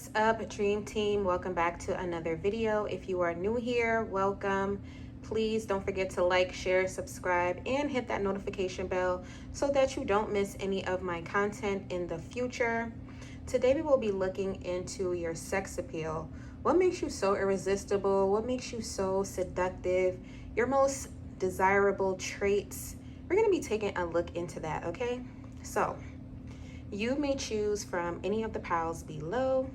What's up, Dream Team? Welcome back to another video. If you are new here, welcome. Please don't forget to like, share, subscribe, and hit that notification bell so that you don't miss any of my content in the future. Today we will be looking into your sex appeal. What makes you so irresistible? What makes you so seductive? Your most desirable traits. We're going to be taking a look into that, okay? So you may choose from any of the piles below.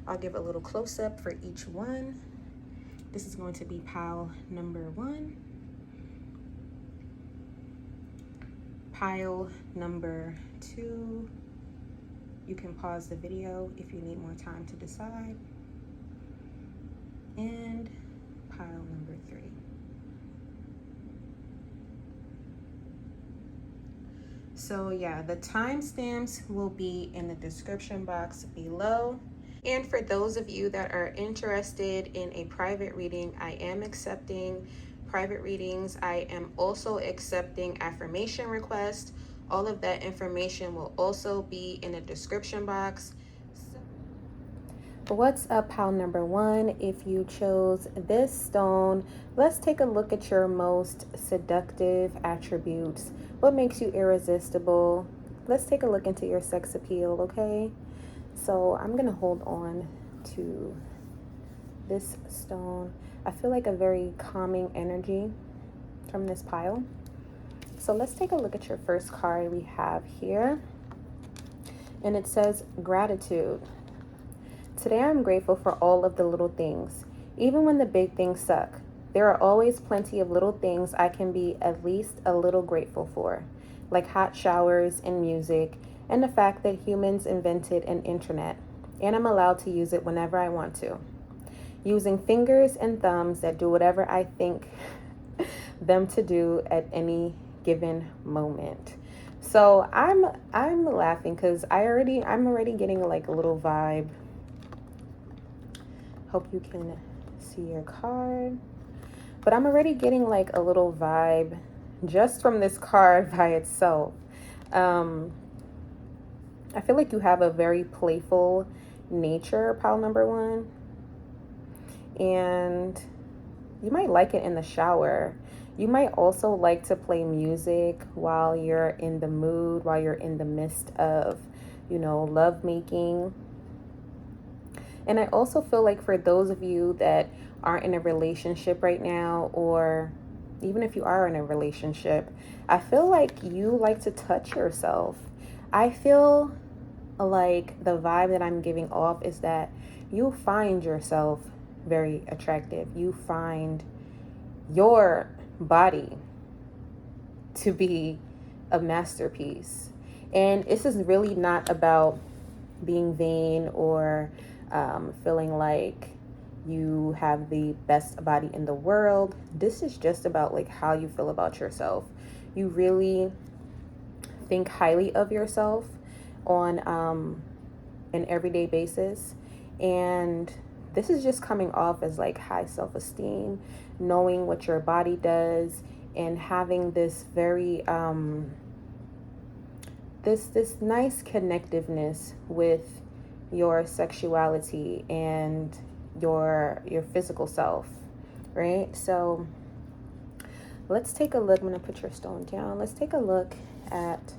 I'll give a little close-up for each one. This is going to be pile number 1. Pile number 2. You can pause the video if you need more time to decide. And pile number 3. So yeah, the timestamps will be in the description box below. And for those of you that are interested in a private reading, I am accepting private readings. I am also accepting affirmation requests. All of that information will also be in the description box. What's up, pile number 1? If you chose this stone, let's take a look at your most seductive attributes. What makes you irresistible? Let's take a look into your sex appeal, okay? So I'm gonna hold on to this stone. I feel like a very calming energy from this pile. So let's take a look at your first card we have here. And it says gratitude. Today I'm grateful for all of the little things. Even when the big things suck, there are always plenty of little things I can be at least a little grateful for, like hot showers and music, and the fact that humans invented an internet, and I'm allowed to use it whenever I want to. Using fingers and thumbs that do whatever I think them to do at any given moment. So I'm laughing because I'm already getting like a little vibe. Hope you can see your card. But I'm already getting like a little vibe just from this card by itself. I feel like you have a very playful nature, pile number 1. And you might like it in the shower. You might also like to play music while you're in the mood, while you're in the midst of, love making. And I also feel like for those of you that aren't in a relationship right now, or even if you are in a relationship, I feel like you like to touch yourself. I feel like the vibe that I'm giving off is that you find yourself very attractive. You find your body to be a masterpiece. And this is really not about being vain or feeling like you have the best body in the world. This is just about like how you feel about yourself. You really think highly of yourself on an everyday basis, and this is just coming off as like high self-esteem, knowing what your body does, and having this very this nice connectiveness with your sexuality and your physical self, right? So let's take a look. I'm gonna put your stone down. Let's take a look at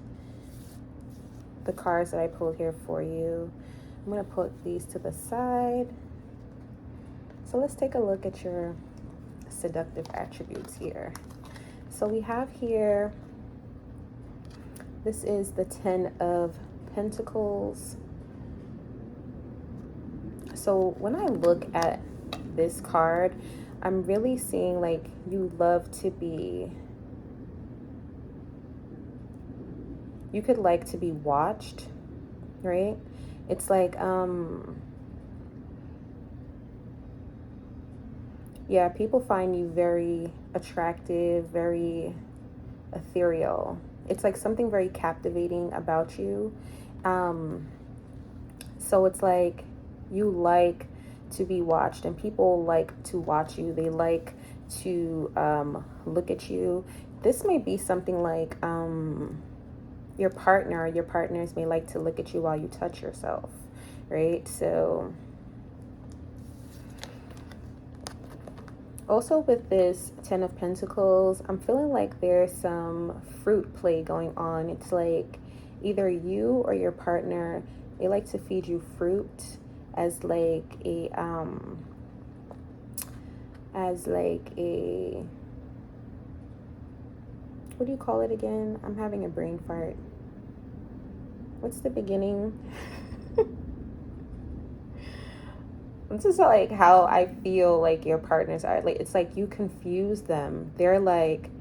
the cards that I pulled here for you. I'm gonna put these to the side. So let's take a look at your seductive attributes here. So we have here, this is the 10 of Pentacles. So when I look at this card, I'm really seeing like you love to be, you could like to be watched, right? It's like, yeah, people find you very attractive, very ethereal. It's like something very captivating about you. So it's like you like to be watched, and people like to watch you. They like to look at you. This may be something like your partners may like to look at you while you touch yourself. right? So also with this Ten of Pentacles, I'm feeling like there's some fruit play going on. It's like either you or your partner, they like to feed you fruit as like a what do you call it again? I'm having a brain fart. What's the beginning? This is like how I feel like your partners are. Like, it's like you confuse them. They're like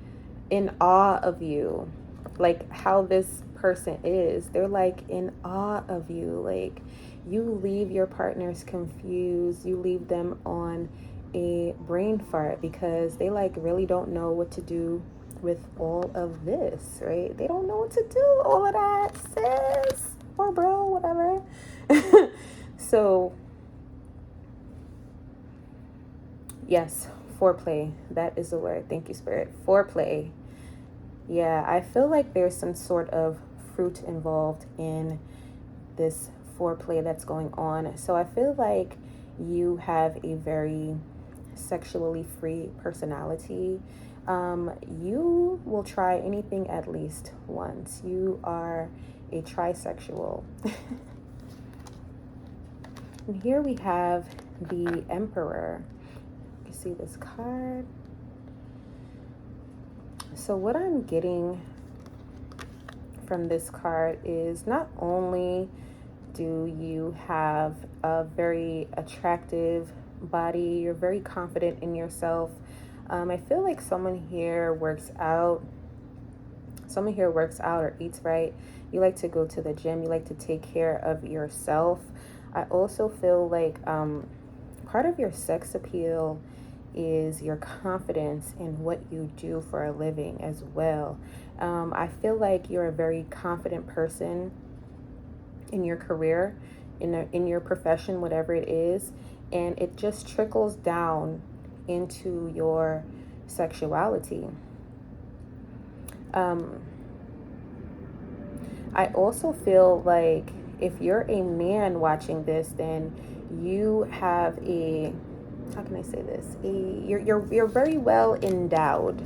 in awe of you. Like how this person is. They're like in awe of you. Like you leave your partners confused. You leave them on a brain fart because they like really don't know what to do with all of this, right? They don't know what to do, all of that, sis or bro, whatever. So yes, foreplay. That is the word. Thank you, Spirit. Foreplay. Yeah, I feel like there's some sort of fruit involved in this foreplay that's going on. So I feel like you have a very sexually free personality. You will try anything at least once. You are a trisexual. And here we have the Emperor. You see this card. So what I'm getting from this card is not only do you have a very attractive body, you're very confident in yourself. I feel like someone here works out or eats right. You like to go to the gym. You like to take care of yourself. I also feel like part of your sex appeal is your confidence in what you do for a living as well. I feel like you're a very confident person in your career, in your profession, whatever it is, and it just trickles down into your sexuality. I also feel like if you're a man watching this, then you have a, how can I say this? You're very well endowed.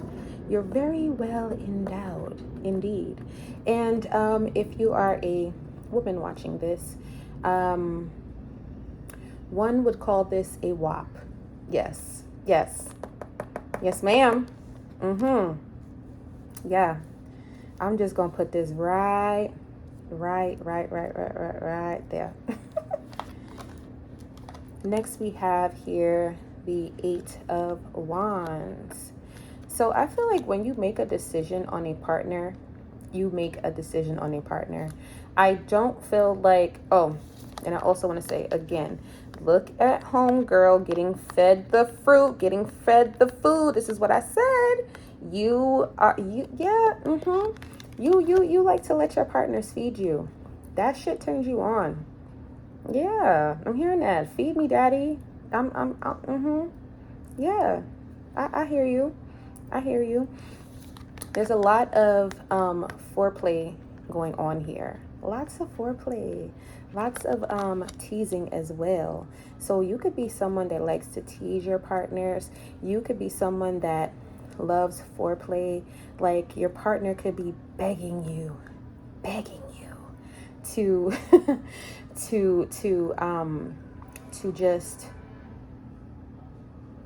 You're very well endowed, indeed. And if you are a woman watching this, one would call this a WAP. Yes, ma'am. Yeah. I'm just gonna put this right there. Next we have here the Eight of Wands. So I feel like when you make a decision on a partner, you make a decision on a partner. I don't feel like, oh, and I also want to say again, look at homegirl getting fed the fruit, getting fed the food. This is what I said. You like to let your partners feed you. That shit turns you on. Yeah, I'm hearing that. Feed me, daddy. Yeah, I hear you. I hear you. There's a lot of foreplay going on here. Lots of foreplay. Lots of teasing as well. So you could be someone that likes to tease your partners. You could be someone that loves foreplay. Like your partner could be begging you to to just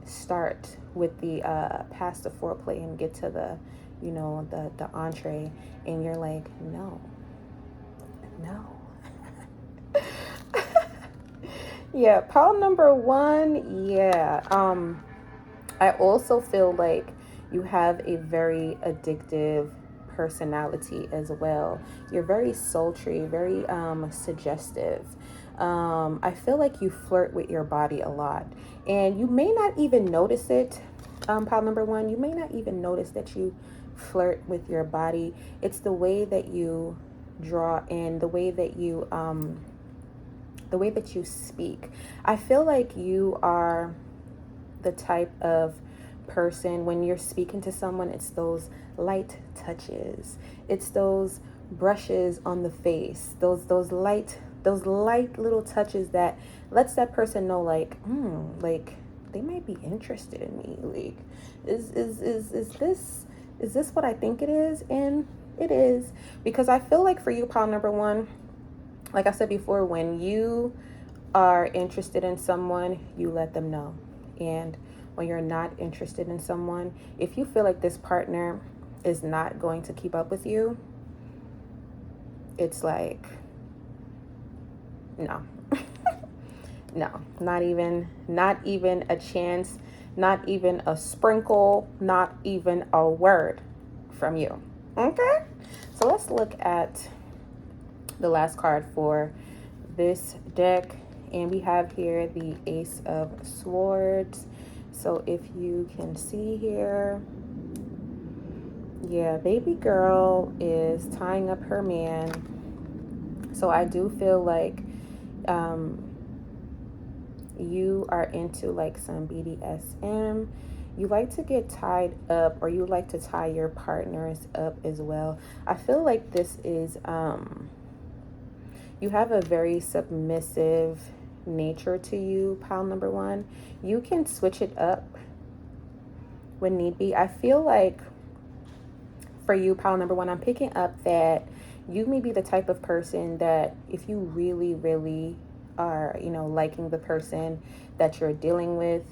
start with the past the foreplay and get to the, you know, the entree, and you're like, no. Yeah, pile number one. Yeah. I also feel like you have a very addictive personality as well. You're very sultry, very suggestive. I feel like you flirt with your body a lot, and you may not even notice it. Pile number one, you may not even notice that you flirt with your body. It's the way that you draw in, the way that you speak. I feel like you are the type of person, when you're speaking to someone, it's those light touches, it's those brushes on the face, those light those light little touches that lets that person know, like, like they might be interested in me. Like, is this what I think it is? And it is, because I feel like for you, pile number one, like I said before, when you are interested in someone, you let them know. And when you're not interested in someone, if you feel like this partner is not going to keep up with you, it's like, no. No, not even a chance, not even a sprinkle, not even a word from you. Okay? So let's look at the last card for this deck. And we have here the Ace of Swords. So if you can see here, yeah, baby girl is tying up her man. So I do feel like you are into like some BDSM. You like to get tied up, or you like to tie your partners up as well. I feel like this is you have a very submissive nature to you, pile number one. You can switch it up when need be. I feel like for you, pile number one, I'm picking up that you may be the type of person that if you really, really are, you know, liking the person that you're dealing with,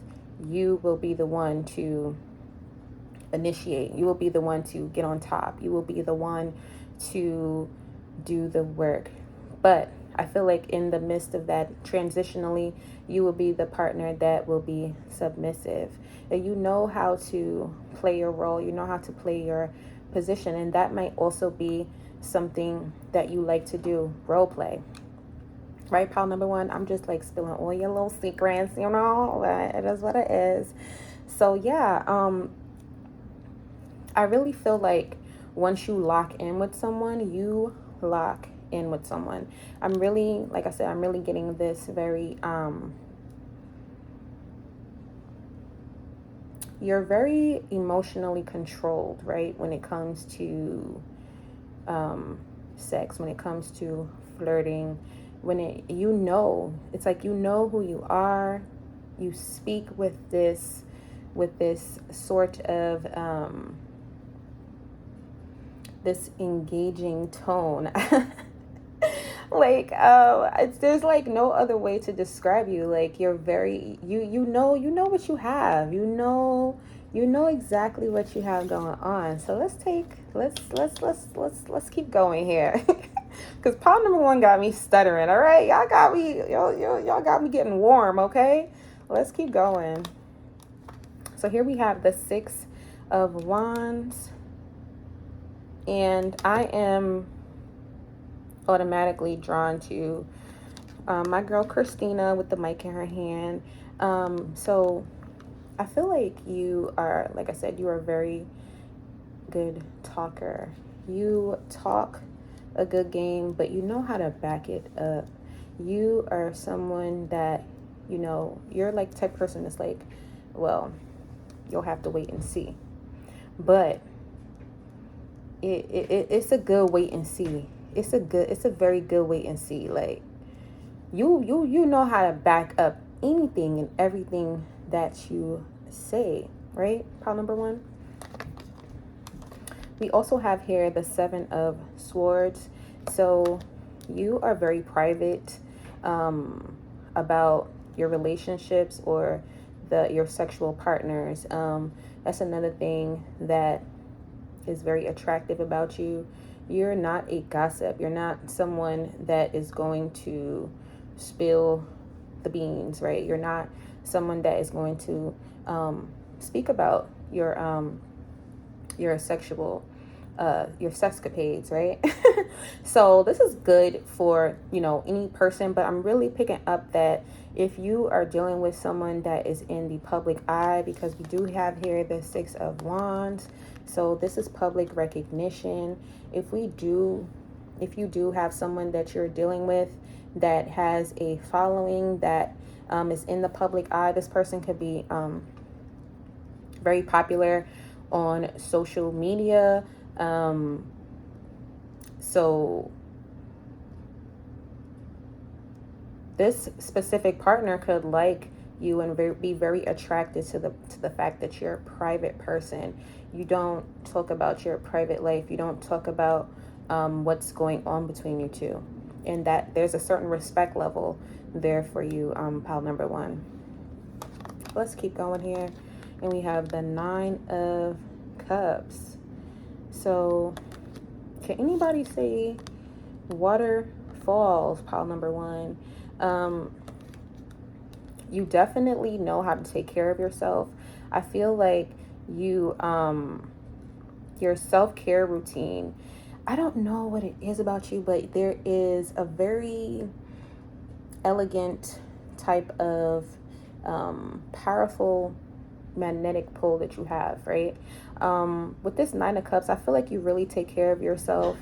you will be the one to initiate. You will be the one to get on top. You will be the one to do the work. But I feel like in the midst of that, transitionally, you will be the partner that will be submissive. And you know how to play your role. You know how to play your position. And that might also be something that you like to do, role play. Right, pile number one? I'm just like spilling all your little secrets, you know? But it is what it is. So yeah, I really feel like once you lock in with someone, you lock in with someone. I'm really, like I said, I'm really getting this very, you're very emotionally controlled, right? When it comes to sex, when it comes to flirting, when you know, it's like, you know who you are. You speak with this sort of, this engaging tone. Like, there's like no other way to describe you. Like, you're very, you know what you have. You know exactly what you have going on. So let's keep going here. Because pile number one got me stuttering. All right, y'all got me getting warm. Okay, let's keep going. So here we have the Six of Wands, and I am automatically drawn to my girl Christina with the mic in her hand. So I feel like you are, like I said, you are a very good talker. You talk a good game, but you know how to back it up. You are someone that, you know, you're like the type of person that's like, well, you'll have to wait and see. But it's a good wait and see. It's a very good wait and see. Like, you know how to back up anything and everything that you say, right? Pile number one. We also have here the Seven of Swords. So you are very private about your relationships or your sexual partners. That's another thing that is very attractive about you. You're not a gossip. You're not someone that is going to spill the beans, right? You're not someone that is going to speak about your sexual your sexcapades, right? So this is good for, you know, any person, but I'm really picking up that if you are dealing with someone that is in the public eye, because we do have here the Six of Wands, so this is public recognition. If you do have someone that you're dealing with that has a following that is in the public eye, this person could be very popular on social media. So this specific partner could like you and be very attracted to the fact that you're a private person. You don't talk about your private life. You don't talk about what's going on between you two, and that there's a certain respect level there for you, pile number one. Let's keep going here, and we have the Nine of Cups. So can anybody say waterfalls, pile number one? You definitely know how to take care of yourself. I feel like you your self-care routine, I don't know what it is about you, but there is a very elegant type of powerful magnetic pull that you have, right? With this Nine of Cups, I feel like you really take care of yourself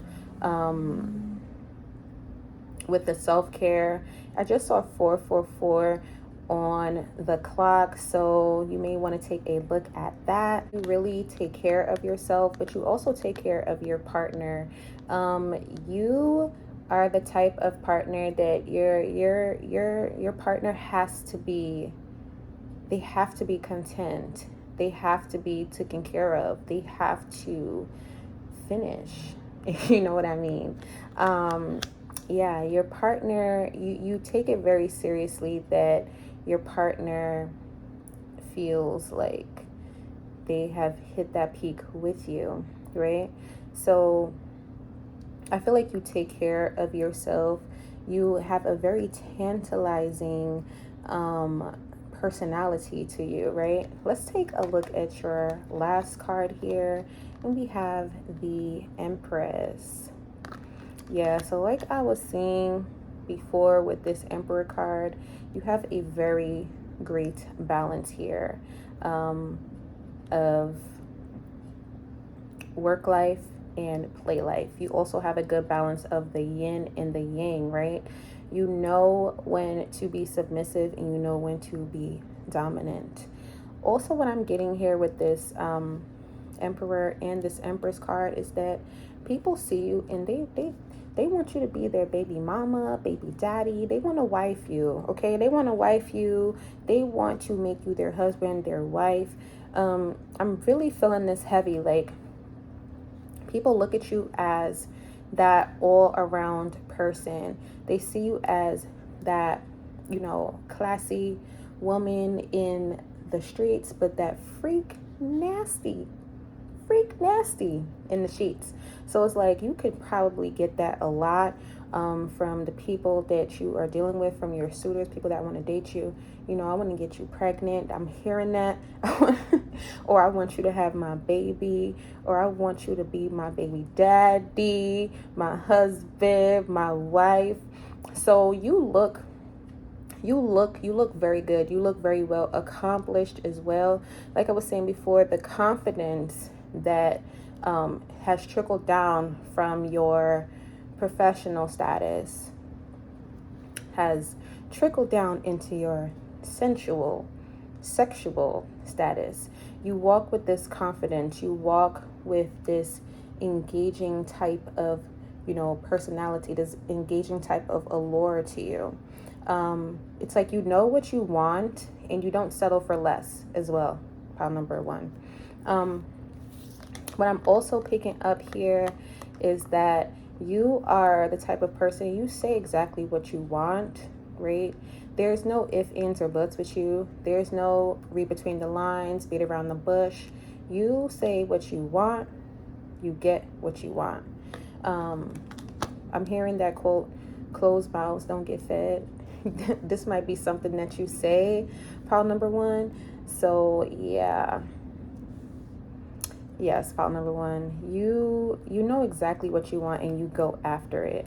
with the self-care. I just saw 444 on the clock, so you may want to take a look at that. You really take care of yourself, but you also take care of your partner. You are the type of partner that your partner has to be, they have to be content, they have to be taken care of, they have to finish. You know what I mean? Yeah, your partner, you take it very seriously that your partner feels like they have hit that peak with you, right? So I feel like you take care of yourself. You have a very tantalizing personality to you, right? Let's take a look at your last card here, and we have the Empress. Yeah, so like I was saying before with this Emperor card, you have a very great balance here of work life and play life. You also have a good balance of the yin and the yang, right? You know when to be submissive and you know when to be dominant. Also, what I'm getting here with this Emperor and this Empress card is that people see you and they want you to be their baby mama, baby daddy. They want to wife you, okay? They want to wife you. They want to make you their husband, their wife. I'm really feeling this heavy. Like, people look at you as that all-around person. They see you as that, you know, classy woman in the streets, but that freak nasty in the sheets. So it's like you could probably get that a lot from the people that you are dealing with, from your suitors, people that want to date you. You know, I want to get you pregnant. I'm hearing that. Or I want you to have my baby, or I want you to be my baby daddy, my husband, my wife. So you look very good. You look very well accomplished as well. Like I was saying before, the confidence that has trickled down from your professional status has trickled down into your sexual status. You walk with this confidence. You walk with this engaging type of, you know, personality, this engaging type of allure to you. It's like you know what you want and you don't settle for less as well, pile number one. What I'm also picking up here is that you are the type of person, you say exactly what you want, right? There's no ifs, ands, or buts with you. There's no read between the lines, beat around the bush. You say what you want, you get what you want. I'm hearing that quote, closed mouths don't get fed. This might be something that you say, pile number one. So yeah. Yes, pile number one. You know exactly what you want and you go after it.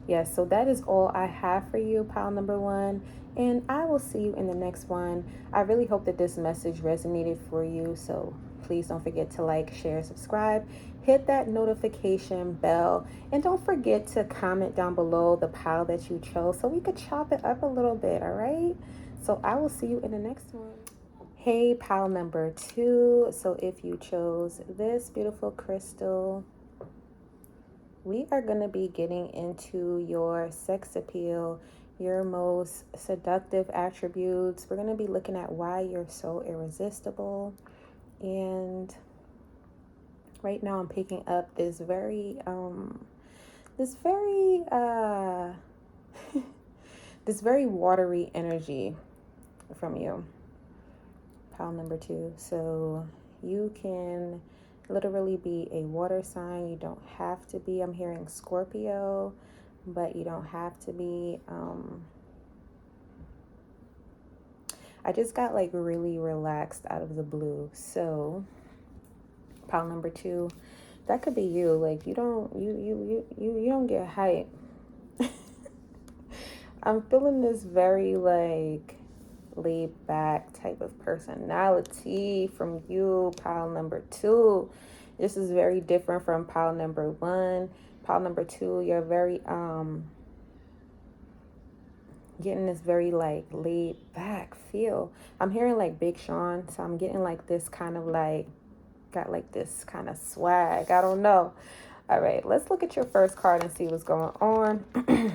Yes, so that is all I have for you, pile number one. And I will see you in the next one. I really hope that this message resonated for you. So please don't forget to like, share, subscribe, hit that notification bell, and don't forget to comment down below the pile that you chose so we could chop it up a little bit, all right? So I will see you in the next one. Hey, pile number two. So if you chose this beautiful crystal, we are going to be getting into your sex appeal, your most seductive attributes. We're going to be looking at why you're so irresistible. And right now I'm picking up this very this very this very watery energy from you, pile number 2. So you can literally be a water sign. You don't have to be. I'm hearing Scorpio, but you don't have to be. I just got like really relaxed out of the blue. So pile number 2, that could be you. Like you don't get hype. I'm feeling this very like laid back type of personality from you, pile number 2. This is very different from pile number 1. Pile number 2, you're very getting this very like laid back feel. I'm hearing like Big Sean, so I'm getting like this kind of like, got like this kind of swag. I don't know. All right, let's look at your first card and see what's going on. It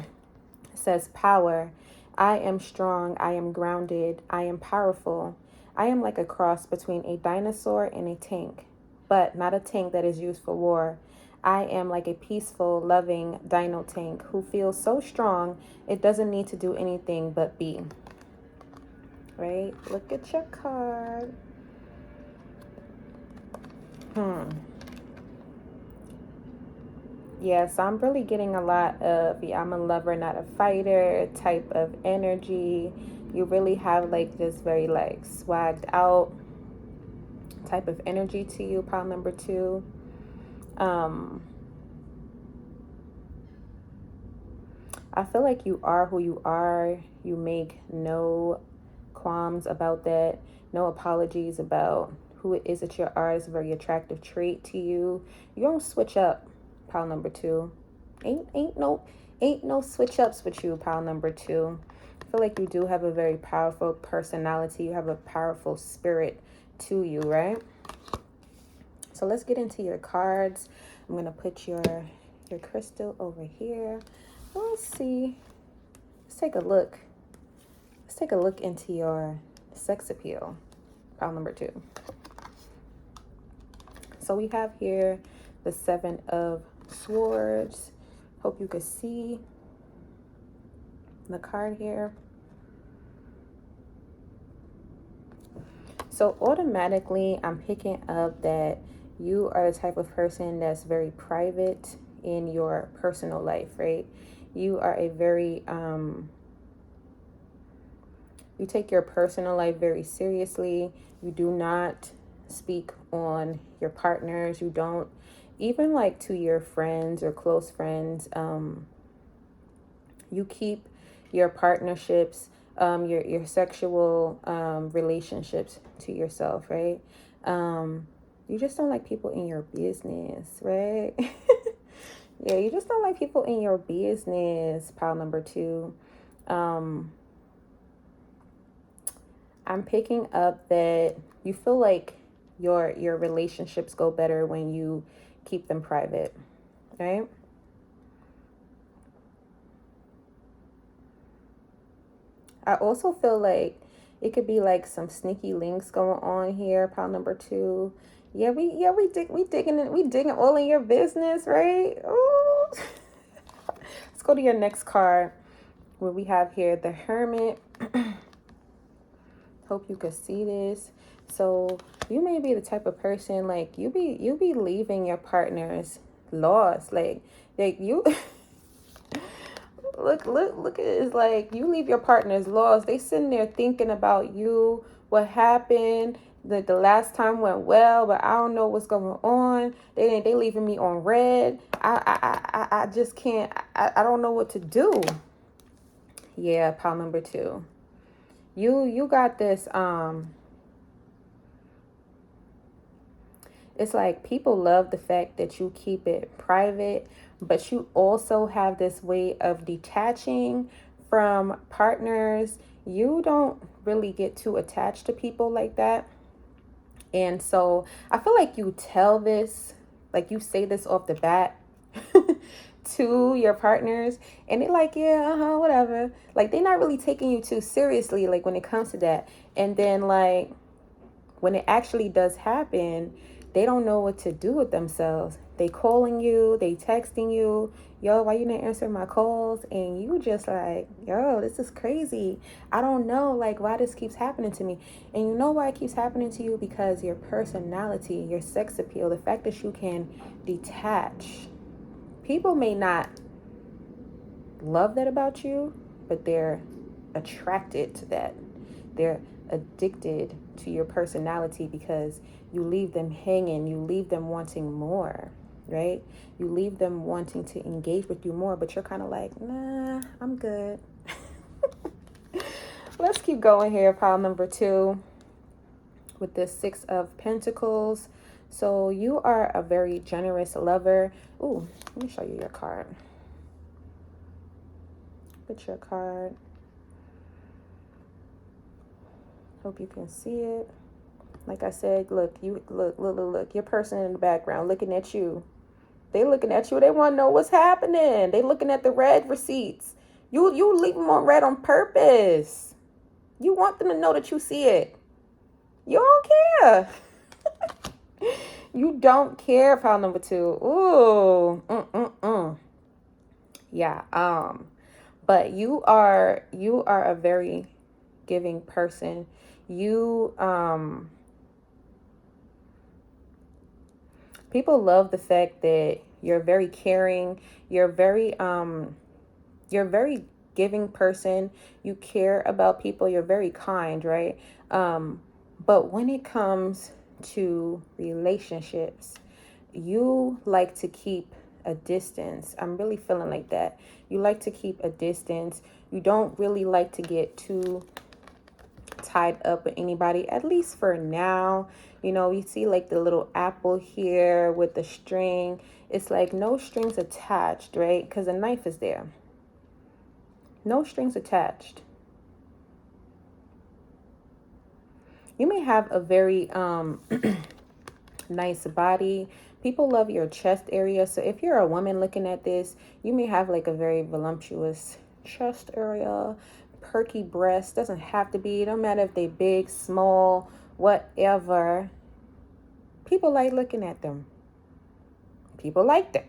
says power. I am strong. I am grounded. I am powerful. I am like a cross between a dinosaur and a tank, but not a tank that is used for war. I am like a peaceful, loving dino tank who feels so strong it doesn't need to do anything but be. Right? Look at your card. Yes, I'm really getting a lot of, yeah, I'm a lover, not a fighter type of energy. You really have like this very like swagged out type of energy to you, pile number 2. I feel like you are who you are. You make no qualms about that, no apologies about who it is that you are. It's a very attractive trait to you. You don't switch up, pile number 2. Ain't no switch ups with you, pile number 2. I feel like you do have a very powerful personality. You have a powerful spirit to you, right? So let's get into your cards. I'm gonna put your crystal over here. Let's see. Let's take a look. Let's take a look into your sex appeal, pile number 2. So we have here the 7 of Swords. Hope you can see the card here. So automatically I'm picking up that you are the type of person that's very private in your personal life, right? You are a very you take your personal life very seriously. You do not speak on your partners. You don't, even like to your friends or close friends, you keep your partnerships, your sexual relationships to yourself, right? You just don't like people in your business, right? Yeah, you just don't like people in your business, pile number 2. I'm picking up that you feel like your relationships go better when you keep them private, right? I also feel like it could be like some sneaky links going on here, pile number 2. Yeah, we digging all in your business, right? Ooh. Let's go to your next card, where we have here the Hermit. Hope you could see this. So you may be the type of person like you be leaving your partners lost, like you look at it. It's like you leave your partners lost. They sitting there thinking about you, what happened, the last time went well, but I don't know what's going on. They leaving me on red. I just can't. I don't know what to do. Yeah, pile number 2. You got this. It's like people love the fact that you keep it private, but you also have this way of detaching from partners. You don't really get too attached to people like that. And so I feel like you tell this, like you say this off the bat. to your partners, and they're like, yeah, whatever. Like, they're not really taking you too seriously, like, when it comes to that. And then, like, when it actually does happen, they don't know what to do with themselves. They calling you, they texting you, yo, why you didn't answer my calls? And you just like, yo, this is crazy. I don't know, like, why this keeps happening to me. And you know why it keeps happening to you? Because your personality, your sex appeal, the fact that you can detach. People may not love that about you, but they're attracted to that. They're addicted to your personality because you leave them hanging, you leave them wanting more, right? You leave them wanting to engage with you more, but you're kind of like, nah, I'm good. Let's keep going here. Pile number 2 with this 6 of Pentacles. So you are a very generous lover. Ooh, let me show you your card. Put your card. Hope you can see it. Like I said, look, your person in the background looking at you. They looking at you. They want to know what's happening. They looking at the red receipts. You leave them on red on purpose. You want them to know that you see it. You don't care. You don't care. Pile number 2. Ooh. Yeah. But you are a very giving person. You people love the fact that you're very caring. You're very giving person. You care about people. You're very kind, right? But when it comes to relationships, you like to keep a distance. I'm really feeling like that. You like to keep a distance. You don't really like to get too tied up with anybody, at least for now. You know, you see like the little apple here with the string. It's like no strings attached, right? Because the knife is there. No strings attached. You may have a very nice body. People love your chest area. So if you're a woman looking at this, you may have like a very voluptuous chest area, perky breasts. Doesn't have to be. No matter if they big, small, whatever. People like looking at them. People like them.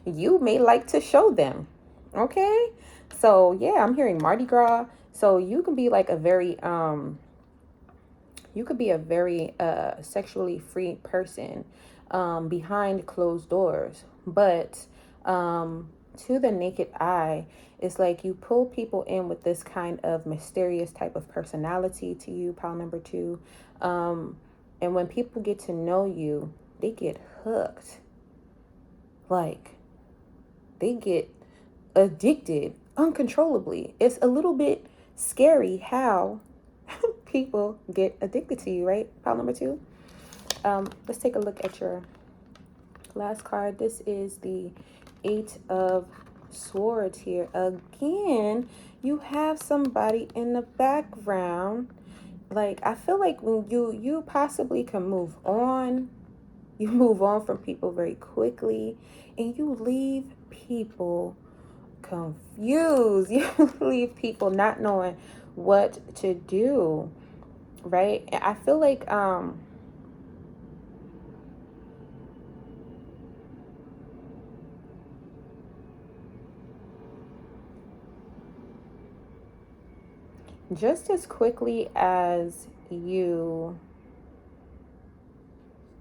You may like to show them. Okay? So yeah, I'm hearing Mardi Gras. So you can be like a very sexually free person behind closed doors. But to the naked eye, it's like you pull people in with this kind of mysterious type of personality to you, pile number 2. And when people get to know you, they get hooked. Like, they get addicted uncontrollably. It's a little bit scary how people get addicted to you, right? Pile number 2. Let's take a look at your last card. This is the 8 of Swords here. Again, you have somebody in the background. Like, I feel like when you possibly can move on. You move on from people very quickly, and you leave people confused. You leave people not knowing what to do, right? I feel like just as quickly as you.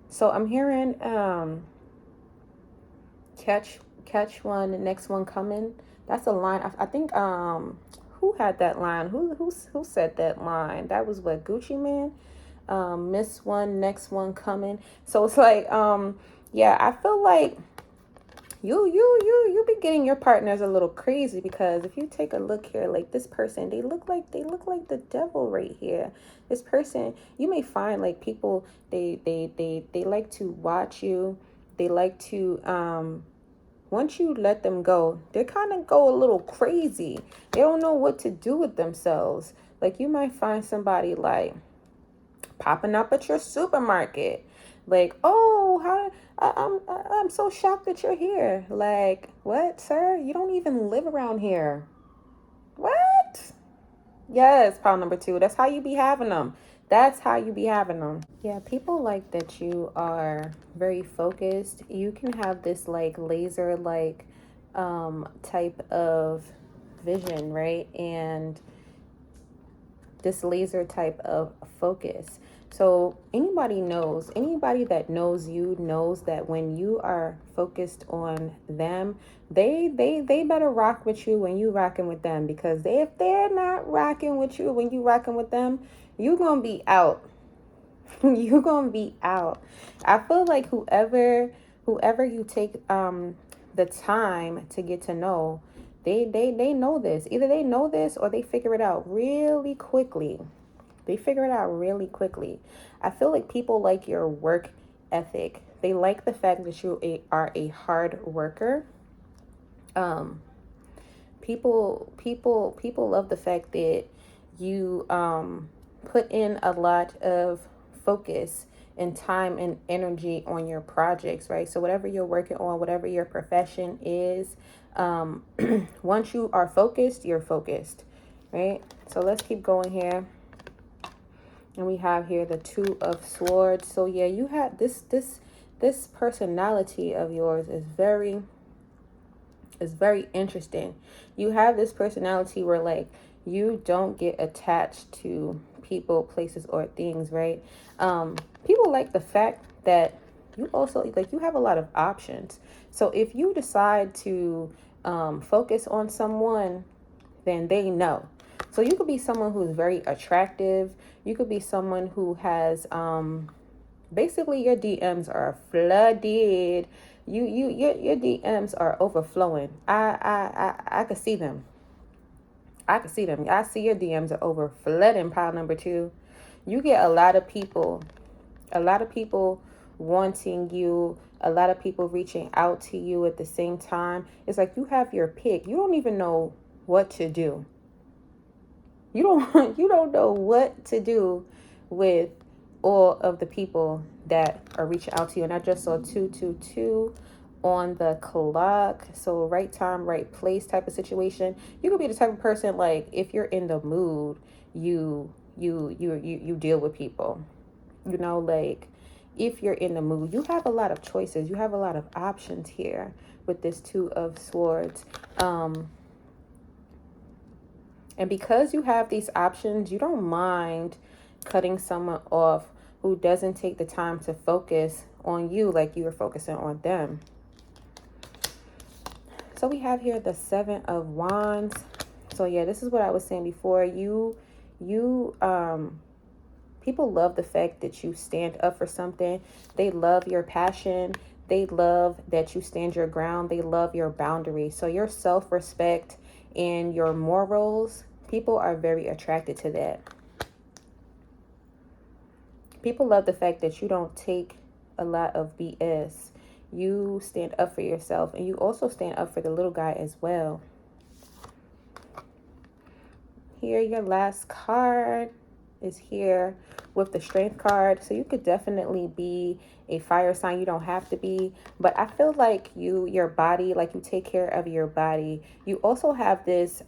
So I'm hearing catch one, next one coming. That's a line. I think who had that line? Who said that line? That was what, Gucci Man? Miss one, next one coming. So it's like yeah, I feel like you be getting your partners a little crazy, because if you take a look here, like this person, they look like the devil right here. This person, you may find like people, they like to watch you. They like to once you let them go, they kind of go a little crazy. They don't know what to do with themselves. Like, you might find somebody like popping up at your supermarket. Like, oh, I'm so shocked that you're here. Like, what, sir? You don't even live around here. What? Yes, pile number two. That's how you be having them. That's how you be having them. Yeah, people like that you are very focused. You can have this like laser like type of vision, right? And this laser type of focus. So anybody that knows you knows that when you are focused on them, they better rock with you when you rocking with them, because if they're not rocking with you when you rocking with them, you gonna be out. You gonna be out. I feel like whoever you take the time to get to know, they know this. Either they know this or they figure it out really quickly. They figure it out really quickly. I feel like people like your work ethic. They like the fact that are a hard worker. Um, people love the fact that you put in a lot of focus and time and energy on your projects, right? So whatever you're working on, whatever your profession is, once you are focused, you're focused, right? So let's keep going here. And we have here the Two of Swords. So yeah, you have this personality of yours is very interesting. You have this personality where like you don't get attached to people, places, or things, right? People like the fact that you also like you have a lot of options. So if you decide to focus on someone, then they know. So you could be someone who's very attractive. You could be someone who has basically your DMs are flooded. Your DMs are overflowing. I could see them. I could see them. I see your DMs are over flooding. Pile number two. You get a lot of people wanting you, a lot of people reaching out to you at the same time. It's like you have your pick. You don't even know what to do. You don't know what to do with all of the people that are reaching out to you. And I just saw 222 on the clock. So right time, right place type of situation. You could be the type of person like if you're in the mood, you deal with people. You know, like if you're in the mood, you have a lot of choices. You have a lot of options here with this Two of Swords. And because you have these options, you don't mind cutting someone off who doesn't take the time to focus on you like you are focusing on them. So we have here the Seven of Wands. So yeah, this is what I was saying before. People love the fact that you stand up for something. They love your passion. They love that you stand your ground. They love your boundaries. So your self-respect and your morals, people are very attracted to that. People love the fact that you don't take a lot of BS. You stand up for yourself, and you also stand up for the little guy as well. Here, your last card is here with the Strength card. So you could definitely be a fire sign. You don't have to be, but I feel like your body, like you take care of your body. You also have this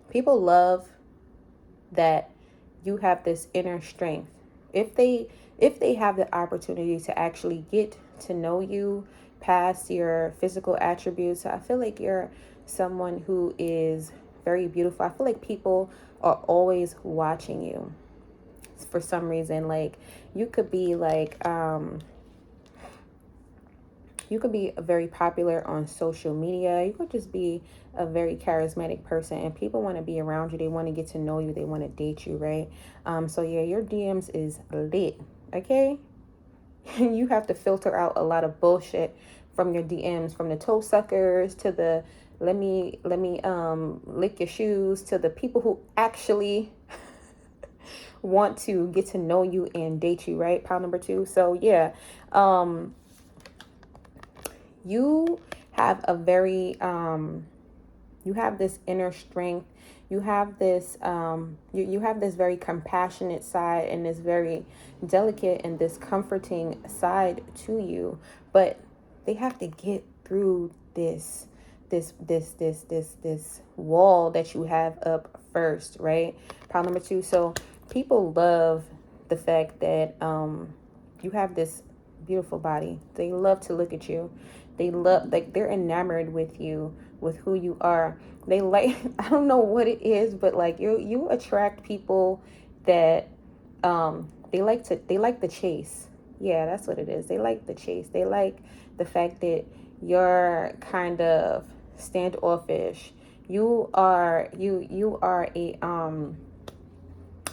people love that you have this inner strength. If they have the opportunity to actually get to know you past your physical attributes, I feel like you're someone who is very beautiful. I feel like people are always watching you for some reason. Like you could be like you could be very popular on social media. You could just be a very charismatic person, and people want to be around you. They want to get to know you. They want to date you, right? So yeah, your DMs is lit, okay? You have to filter out a lot of bullshit from your DMs, from the toe suckers to the let me lick your shoes, to the people who actually want to get to know you and date you, right? Pile number two. So yeah, you have a very you have this inner strength. You have this you have this very compassionate side and this very delicate and this comforting side to you, but they have to get through this wall that you have up first, right? Pile number 2. So people love the fact that you have this beautiful body. They love to look at you. They love, like, they're enamored with you, with who you are. They like, I don't know what it is, but like you attract people that they like the chase. Yeah, that's what it is. They like the chase. They like the fact that you're kind of standoffish. You are a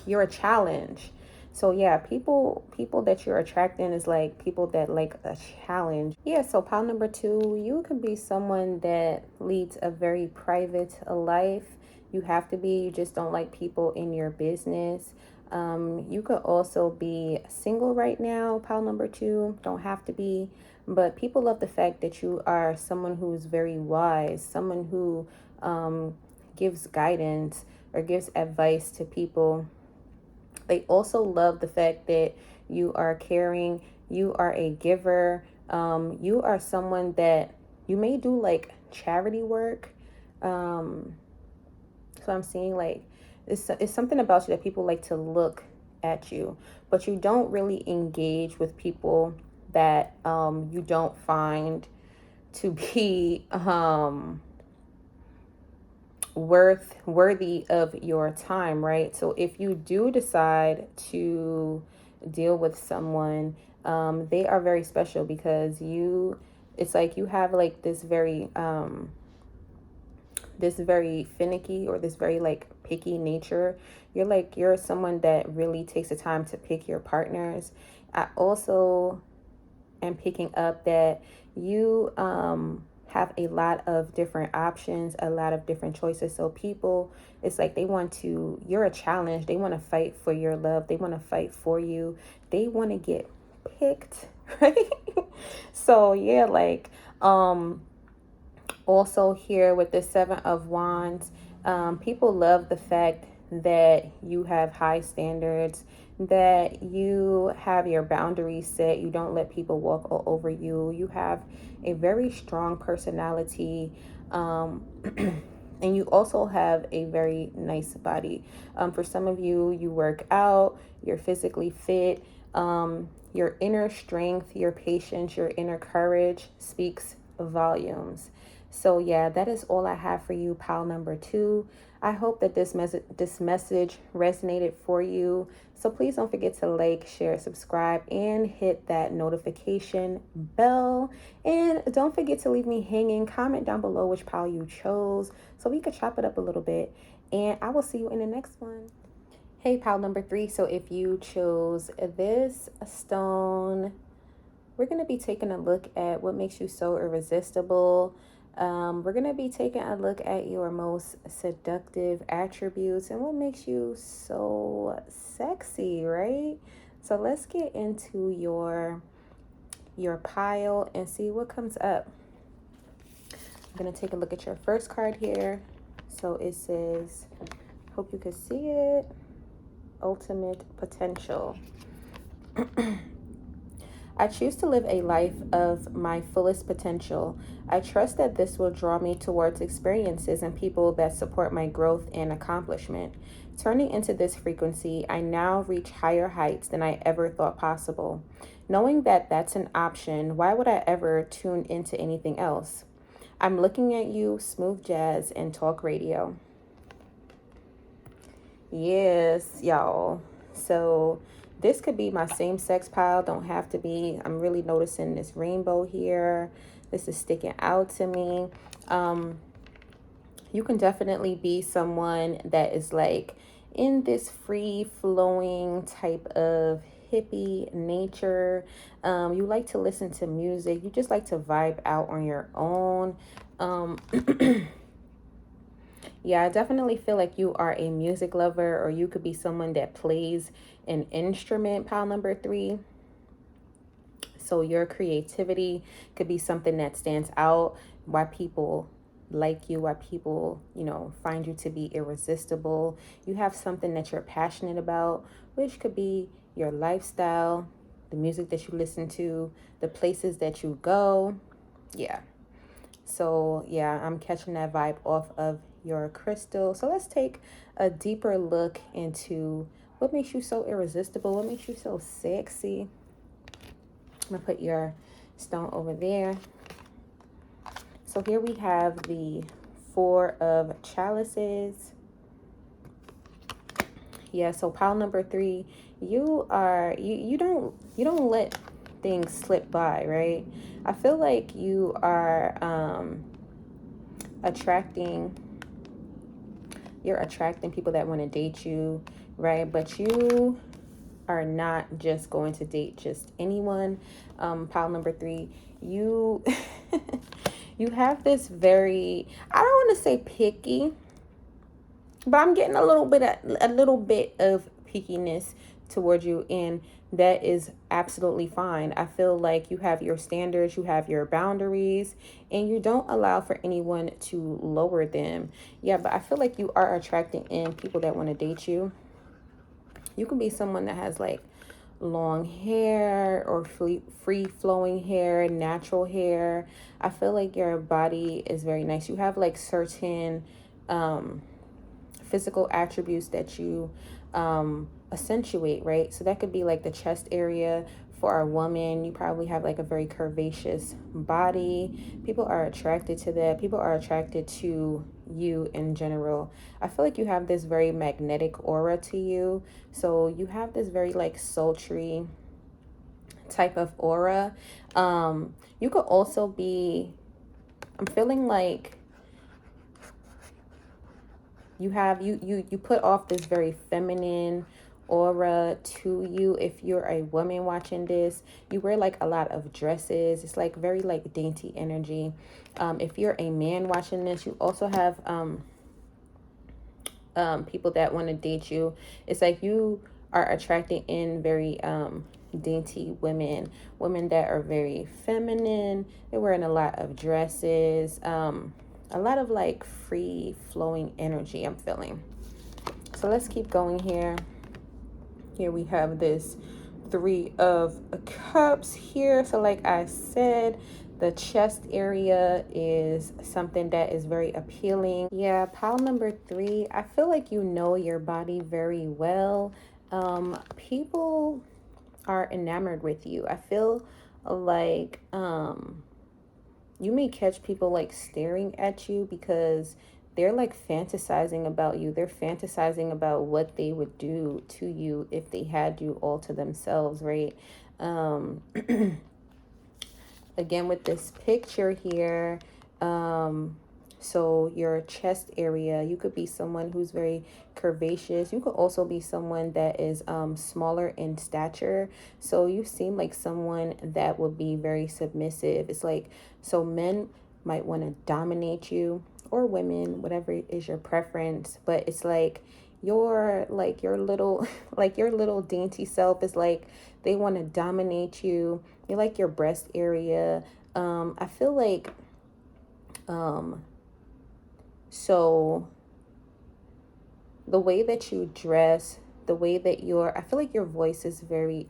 you're a challenge. So yeah, people that you're attracting is like people that like a challenge. Yeah, so pile number 2, you could be someone that leads a very private life. You have to be. You just don't like people in your business. You could also be single right now, pile number 2. Don't have to be. But people love the fact that you are someone who's very wise, someone who gives guidance or gives advice to people. They also love the fact that you are caring, you are a giver, you are someone that you may do like charity work. So I'm seeing like it's something about you that people like to look at you, but you don't really engage with people that you don't find to be worthy of your time, right? So if you do decide to deal with someone, they are very special because it's like you have like this very finicky or this very like picky nature. You're someone that really takes the time to pick your partners. I also am picking up that you have a lot of different options, a lot of different choices. So people, it's like you're a challenge. They want to fight for your love. They want to fight for you. They want to get picked, right? So yeah, like also here with the 7 of Wands, people love the fact that you have high standards, that you have your boundaries set. You don't let people walk all over you. You have a very strong personality. And you also have a very nice body. For some of you, you work out, you're physically fit. Your inner strength, your patience, your inner courage speaks volumes. So yeah, that is all I have for you, pile number 2. I hope that this message resonated for you. So please don't forget to like, share, subscribe, and hit that notification bell. And don't forget to leave me hanging. Comment down below which pile you chose so we could chop it up a little bit. And I will see you in the next one. Hey, pile number 3. So if you chose this stone, we're going to be taking a look at what makes you so irresistible. We're going to be taking a look at your most seductive attributes and what makes you so sexy, right? So let's get into your pile and see what comes up. I'm going to take a look at your first card here. So it says, hope you can see it, ultimate potential. I choose to live a life of my fullest potential. I trust that this will draw me towards experiences and people that support my growth and accomplishment. Turning into this frequency, I now reach higher heights than I ever thought possible. Knowing that that's an option, why would I ever tune into anything else? I'm looking at you, smooth jazz and talk radio. Yes, y'all. So this could be my same-sex pile. Don't have to be. I'm really noticing this rainbow here. This is sticking out to me. You can definitely be someone that is like in this free-flowing type of hippie nature. You like to listen to music. You just like to vibe out on your own. Yeah, I definitely feel like you are a music lover, or you could be someone that plays an instrument, pile number 3. So your creativity could be something that stands out, why people like you, why people, you know, find you to be irresistible. You have something that you're passionate about, which could be your lifestyle, the music that you listen to, the places that you go. Yeah. So yeah, I'm catching that vibe off of your crystal. So let's take a deeper look into what makes you so irresistible, what makes you so sexy. I'm gonna put your stone over there. So here we have the Four of Chalices. Yeah, so pile number 3, you don't let things slip by, right? I feel like you are attracting people that want to date you, right? But you are not just going to date just anyone. Pile number 3, you you have this very, I don't want to say picky, but I'm getting a little bit of pickiness towards you, and that is absolutely fine. I feel like you have your standards, you have your boundaries, and you don't allow for anyone to lower them. Yeah, but I feel like you are attracting in people that want to date you. You can be someone that has like long hair or free flowing hair, natural hair. I feel like your body is very nice. You have like certain physical attributes that you accentuate, right? So that could be like the chest area. For a woman, you probably have like a very curvaceous body. People are attracted to that. People are attracted to you in general. I feel like you have this very magnetic aura to you. So you have this very like sultry type of aura. You could also be, I'm feeling like you put off this very feminine aura to you. If you're a woman watching this, you wear like a lot of dresses. It's like very like dainty energy. If you're a man watching this, you also have people that want to date you. It's like you are attracting in very dainty women that are very feminine. They're wearing a lot of dresses, a lot of like free flowing energy I'm feeling. So let's keep going here. Here we have this Three of Cups here. So like I said, the chest area is something that is very appealing. Yeah, pile number 3, I feel like you know your body very well. People are enamored with you. I feel like you may catch people like staring at you because they're like fantasizing about you. They're fantasizing about what they would do to you if they had you all to themselves, right? Again, with this picture here, so your chest area, you could be someone who's very curvaceous. You could also be someone that is smaller in stature. So you seem like someone that would be very submissive. It's like, so men might want to dominate you, or women, whatever is your preference. But it's like your little like your little dainty self is like they want to dominate you. You like your breast area. I feel like so the way that you dress, the way that I feel like your voice is very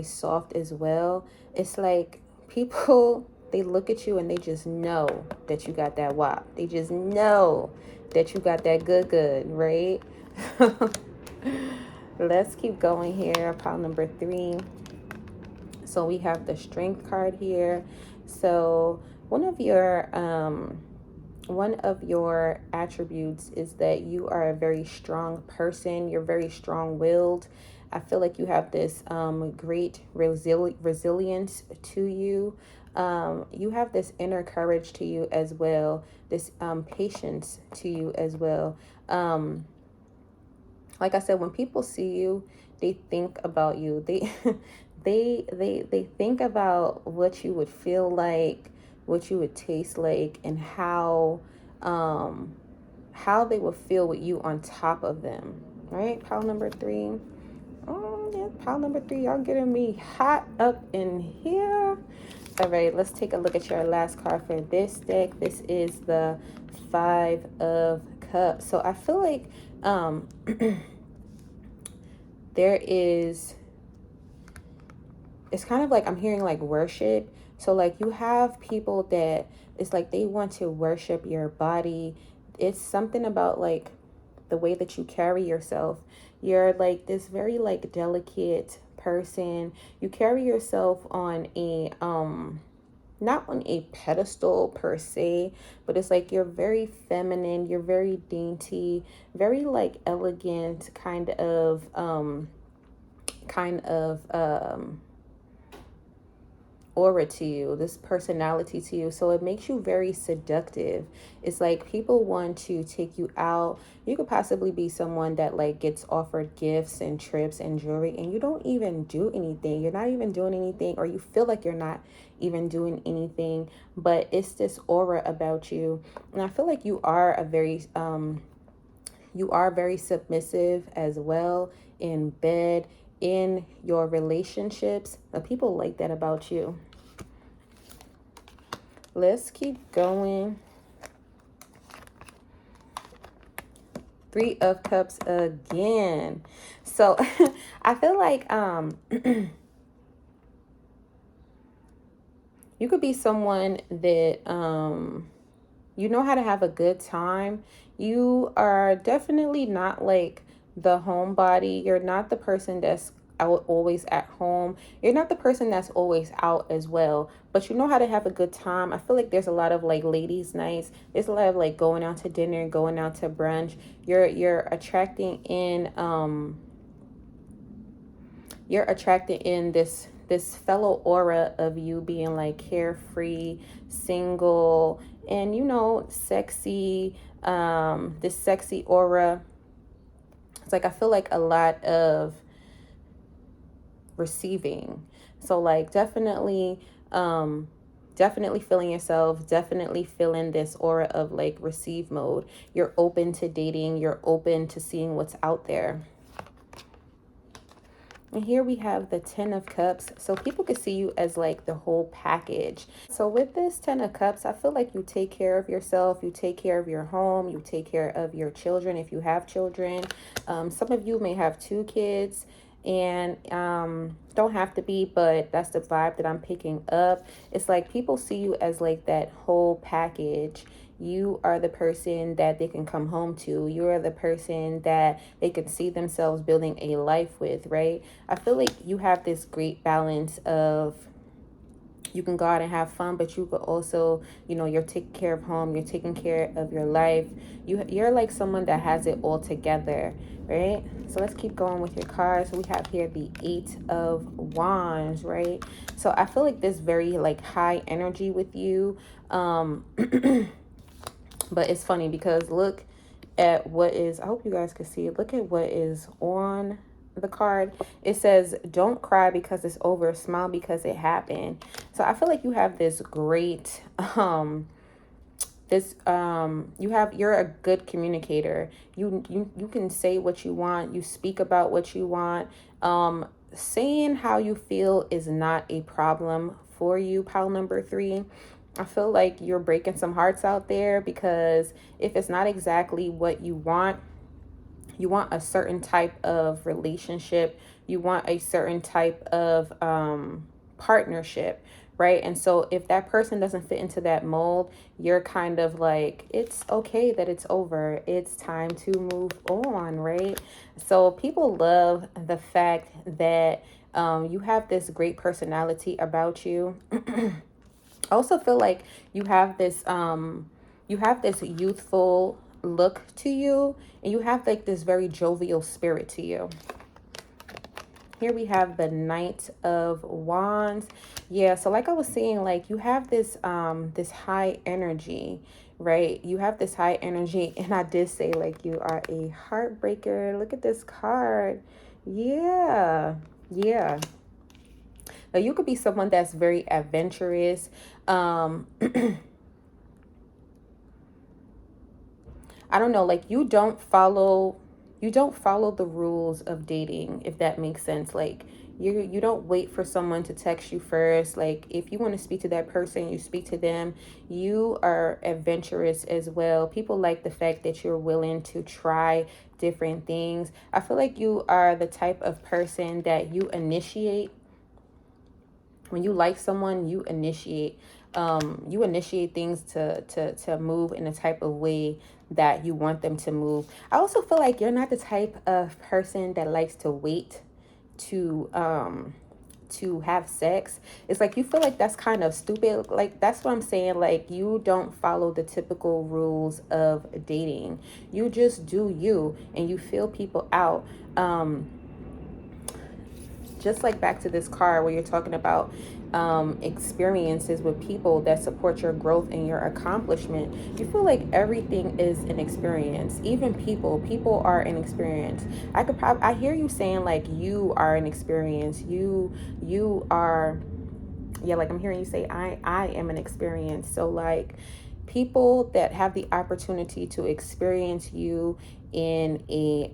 soft as well. It's like people, they look at you and they just know that you got that wop. They just know that you got that good, right? Let's keep going here. Pile number 3. So we have the Strength card here. So one of your attributes is that you are a very strong person. You're very strong-willed. I feel like you have this great resilience to you. You have this inner courage to you as well. This patience to you as well. Like I said, when people see you, they think about you. They they think about what you would feel like, what you would taste like, and how they would feel with you on top of them. Right? Pile number 3. Oh yeah, pile number 3. Y'all getting me hot up in here. All right, let's take a look at your last card for this deck. This is the Five of Cups. So I feel like there is, it's kind of like I'm hearing like worship. So like you have people that it's like they want to worship your body. It's something about like the way that you carry yourself. You're like this very like delicate person. You carry yourself on a not on a pedestal per se, but it's like you're very feminine, you're very dainty, very like elegant kind of aura to you, this personality to you. So it makes you very seductive. It's like people want to take you out. You could possibly be someone that like gets offered gifts and trips and jewelry, and you don't even do anything. You're not even doing anything, or you feel like you're not even doing anything, but it's this aura about you. And I feel like you are very submissive as well in bed, in your relationships. People like that about you. Let's keep going. Three of Cups again. So I feel like you could be someone that you know how to have a good time. You are definitely not like the homebody. You're not the person that's out always at home. You're not the person that's always out as well. But you know how to have a good time. I feel like there's a lot of like ladies' nights. There's a lot of like going out to dinner, going out to brunch. You're attracting in this fellow aura of you being like carefree, single, and you know, sexy, this sexy aura. It's like I feel like a lot of receiving. So like definitely feeling yourself, definitely feeling this aura of like receive mode. You're open to dating, you're open to seeing what's out there. And here we have the Ten of Cups. So people can see you as like the whole package. So with this Ten of Cups, I feel like you take care of yourself. You take care of your home. You take care of your children if you have children. Some of you may have 2 kids. And don't have to be, but that's the vibe that I'm picking up. It's like people see you as like that whole package. You are the person that they can come home to. You are the person that they can see themselves building a life with, right? I feel like you have this great balance of you can go out and have fun, but you could also, you know, you're taking care of home, you're taking care of your life. You're like someone that has it all together, right? So let's keep going with your cards. So we have here the 8 of Wands, right? So I feel like this very like high energy with you. But it's funny because look at what is, I hope you guys can see it. Look at what is on the card. It says, don't cry because it's over, smile because it happened. So I feel like you have this great, you're a good communicator. You can say what you want. You speak about what you want. Saying how you feel is not a problem for you, pile number 3. I feel like you're breaking some hearts out there because if it's not exactly what you want a certain type of relationship, you want a certain type of partnership, right? And so if that person doesn't fit into that mold, you're kind of like, it's okay that it's over. It's time to move on, right? So people love the fact that you have this great personality about you. I also feel like you have this youthful look to you, and you have like this very jovial spirit to you. Here we have the Knight of Wands. Yeah, so like I was saying, like you have this this high energy, right? You have this high energy, and I did say like you are a heartbreaker. Look at this card. Yeah. Now you could be someone that's very adventurous. I don't know, like you don't follow you don't follow the rules of dating, if that makes sense. Like, you don't wait for someone to text you first. Like, if you want to speak to that person, you speak to them. You are adventurous as well. People like the fact that you're willing to try different things. I feel like you are the type of person that you initiate. When you like someone, you initiate things to move in a type of way that you want them to move. I also feel like you're not the type of person that likes to wait to have sex. It's like you feel like that's kind of stupid. Like, that's what I'm saying. Like, you don't follow the typical rules of dating. You just do you, and you feel people out. Just like back to this card where you're talking about experiences with people that support your growth and your accomplishment. You feel like everything is an experience. Even people are an experience. I hear you saying like you are an experience. You are, yeah, like I'm hearing you say I am an experience. So like, people that have the opportunity to experience you in a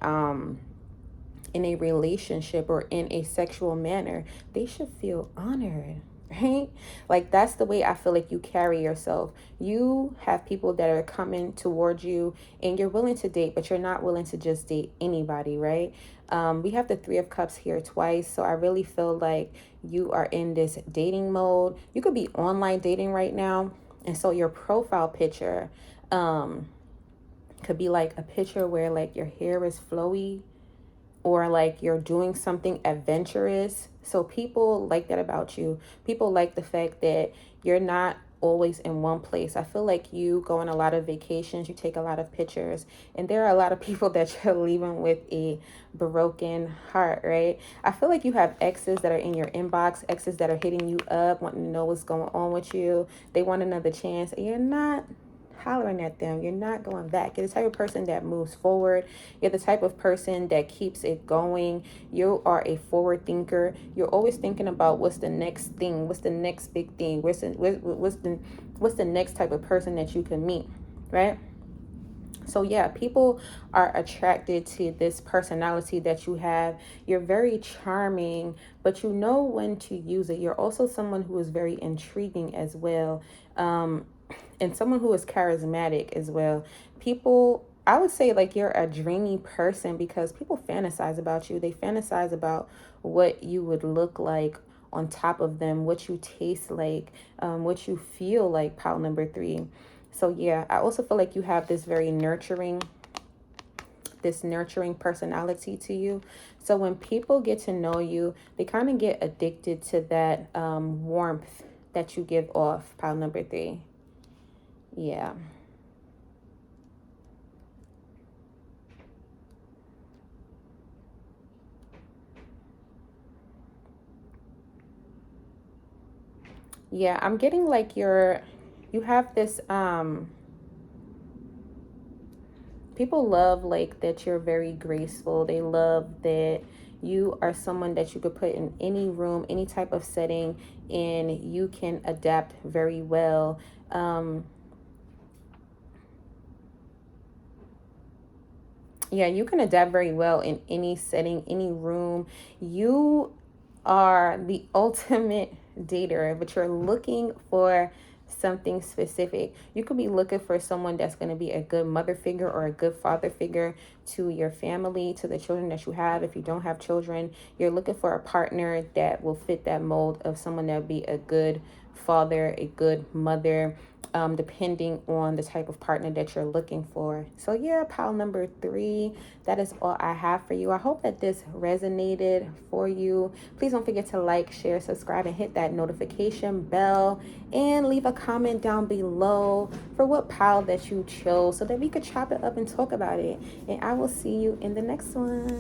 relationship or in a sexual manner, they should feel honored, right? Like, that's the way I feel like you carry yourself. You have people that are coming towards you and you're willing to date, but you're not willing to just date anybody, right? We have the Three of Cups here twice. So I really feel like you are in this dating mode. You could be online dating right now. And so your profile picture could be like a picture where like your hair is flowy, or like you're doing something adventurous. So people like that about you. People like the fact that you're not always in one place. I feel like you go on a lot of vacations, you take a lot of pictures, and there are a lot of people that you're leaving with a broken heart, right? I feel like you have exes that are in your inbox, exes that are hitting you up, wanting to know what's going on with you. They want another chance, and you're not hollering at them. You're not going back. You're the type of person that moves forward. You're the type of person that keeps it going. You are a forward thinker. You're always thinking about what's the next thing, what's the next big thing, what's the next type of person that you can meet, right? So yeah, people are attracted to this personality that you have. You're very charming, but you know when to use it. You're also someone who is very intriguing as well. And someone who is charismatic as well. People, I would say like you're a dreamy person because people fantasize about you. They fantasize about what you would look like on top of them, what you taste like, what you feel like, pile number 3. So yeah, I also feel like you have this nurturing personality to you. So when people get to know you, they kind of get addicted to that warmth that you give off, pile number 3. Yeah. Yeah, I'm getting like you have this people love like that you're very graceful. They love that you are someone that you could put in any room, any type of setting, and you can adapt very well. Yeah, you can adapt very well in any setting, any room. You are the ultimate dater, but you're looking for something specific. You could be looking for someone that's going to be a good mother figure or a good father figure to your family, to the children that you have. If you don't have children, you're looking for a partner that will fit that mold of someone that will be a good father, a good mother, depending on the type of partner that you're looking for. So yeah, pile number 3, that is all I have for you. I hope that this resonated for you. Please don't forget to like, share, subscribe, and hit that notification bell, and leave a comment down below for what pile that you chose so that we could chop it up and talk about it. And I will see you in the next one.